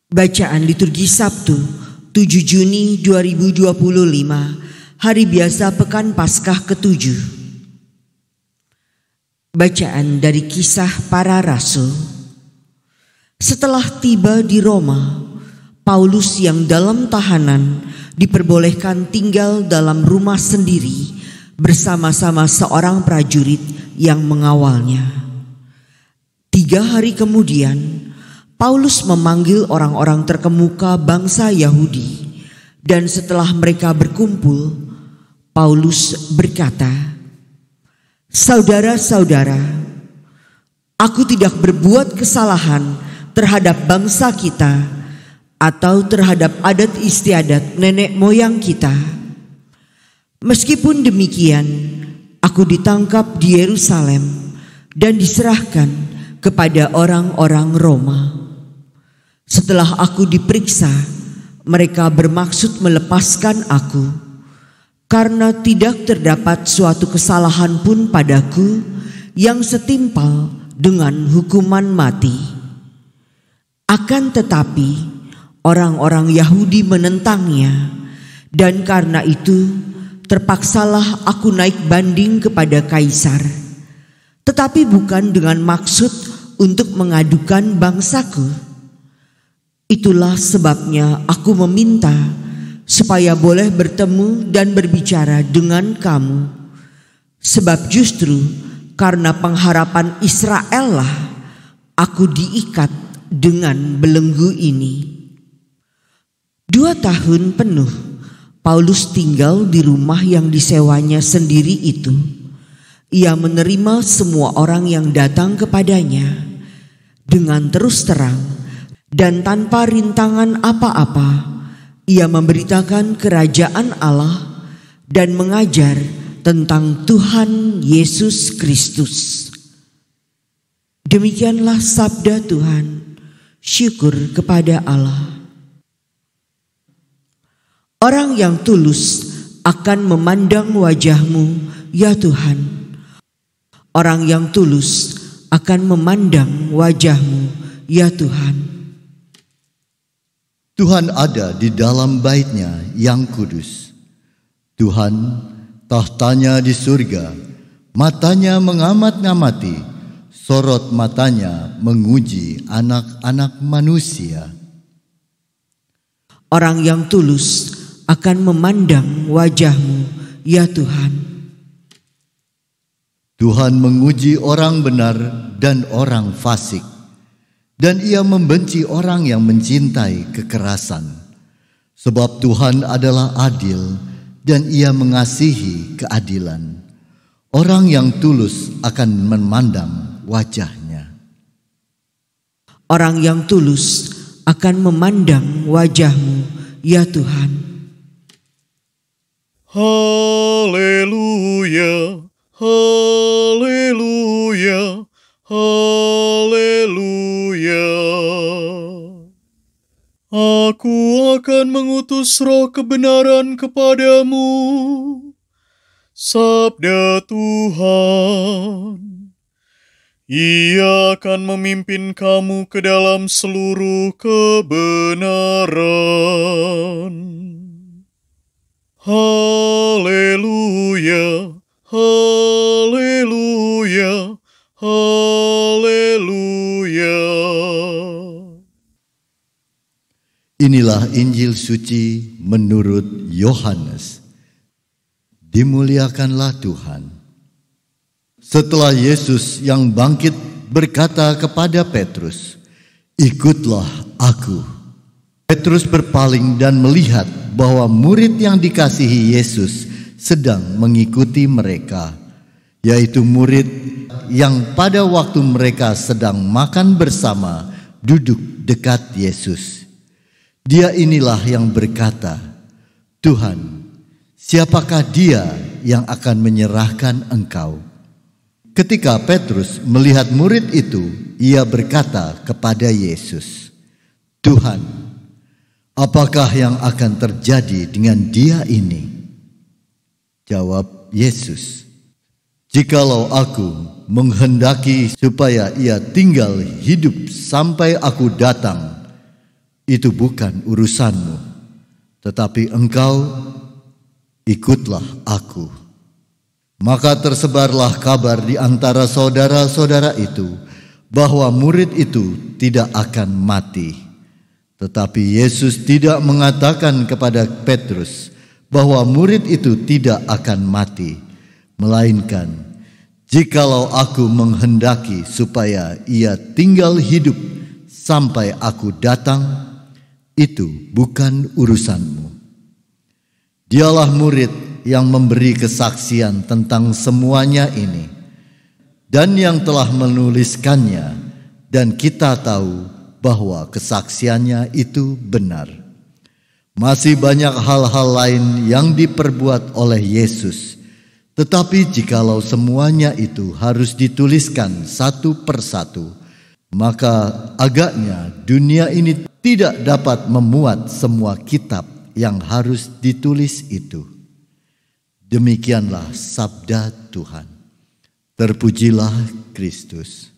Bacaan liturgi Sabtu 7 Juni 2025, Hari Biasa Pekan Paskah ke-7. Bacaan dari Kisah Para Rasul. Setelah tiba di Roma, Paulus yang dalam tahanan diperbolehkan tinggal dalam rumah sendiri bersama-sama seorang prajurit yang mengawalnya. 3 hari kemudian, Paulus memanggil orang-orang terkemuka bangsa Yahudi, dan setelah mereka berkumpul, Paulus berkata, "Saudara-saudara, aku tidak berbuat kesalahan terhadap bangsa kita atau terhadap adat istiadat nenek moyang kita. Meskipun demikian, aku ditangkap di Yerusalem dan diserahkan kepada orang-orang Roma. Setelah aku diperiksa, mereka bermaksud melepaskan aku, karena tidak terdapat suatu kesalahan pun padaku yang setimpal dengan hukuman mati. Akan tetapi, orang-orang Yahudi menentangnya, dan karena itu terpaksalah aku naik banding kepada Kaisar, tetapi bukan dengan maksud untuk mengadukan bangsaku. Itulah sebabnya aku meminta supaya boleh bertemu dan berbicara dengan kamu, sebab justru karena pengharapan Israel lah aku diikat dengan belenggu ini." 2 tahun penuh Paulus tinggal di rumah yang disewanya sendiri itu. Ia menerima semua orang yang datang kepadanya dengan terus terang dan tanpa rintangan apa-apa. Ia memberitakan kerajaan Allah dan mengajar tentang Tuhan Yesus Kristus. Demikianlah sabda Tuhan. Syukur kepada Allah. Orang yang tulus akan memandang wajah-Mu, ya Tuhan. Orang yang tulus akan memandang wajah-Mu, ya Tuhan. Tuhan ada di dalam bait-Nya yang kudus. Tuhan tahtanya di surga, matanya mengamat-ngamati, sorot matanya menguji anak-anak manusia. Orang yang tulus akan memandang wajah-Mu, ya Tuhan. Tuhan menguji orang benar dan orang fasik, dan Ia membenci orang yang mencintai kekerasan. Sebab Tuhan adalah adil dan Ia mengasihi keadilan. Orang yang tulus akan memandang wajah-Nya. Orang yang tulus akan memandang wajah-Mu, ya Tuhan. Haleluya, haleluya, haleluya. Aku akan mengutus roh kebenaran kepadamu, sabda Tuhan. Ia akan memimpin kamu ke dalam seluruh kebenaran. Haleluya, haleluya, haleluya. Inilah Injil suci menurut Yohanes. Dimuliakanlah Tuhan. Setelah Yesus yang bangkit berkata kepada Petrus, "Ikutlah aku." Petrus berpaling dan melihat bahwa murid yang dikasihi Yesus sedang mengikuti mereka, yaitu murid yang pada waktu mereka sedang makan bersama duduk dekat Yesus. Dia inilah yang berkata, "Tuhan, siapakah dia yang akan menyerahkan Engkau?" Ketika Petrus melihat murid itu, ia berkata kepada Yesus, "Tuhan, apakah yang akan terjadi dengan dia ini?" Jawab Yesus, "Jikalau aku menghendaki supaya ia tinggal hidup sampai aku datang, itu bukan urusanmu, tetapi engkau ikutlah aku." Maka tersebarlah kabar di antara saudara-saudara itu bahwa murid itu tidak akan mati. Tetapi Yesus tidak mengatakan kepada Petrus bahwa murid itu tidak akan mati, melainkan, "Jikalau aku menghendaki supaya ia tinggal hidup sampai aku datang, itu bukan urusanmu." Dialah murid yang memberi kesaksian tentang semuanya ini, dan yang telah menuliskannya, dan kita tahu bahwa kesaksiannya itu benar. Masih banyak hal-hal lain yang diperbuat oleh Yesus, tetapi jikalau semuanya itu harus dituliskan satu persatu, maka agaknya dunia ini tidak dapat memuat semua kitab yang harus ditulis itu. Demikianlah sabda Tuhan. Terpujilah Kristus.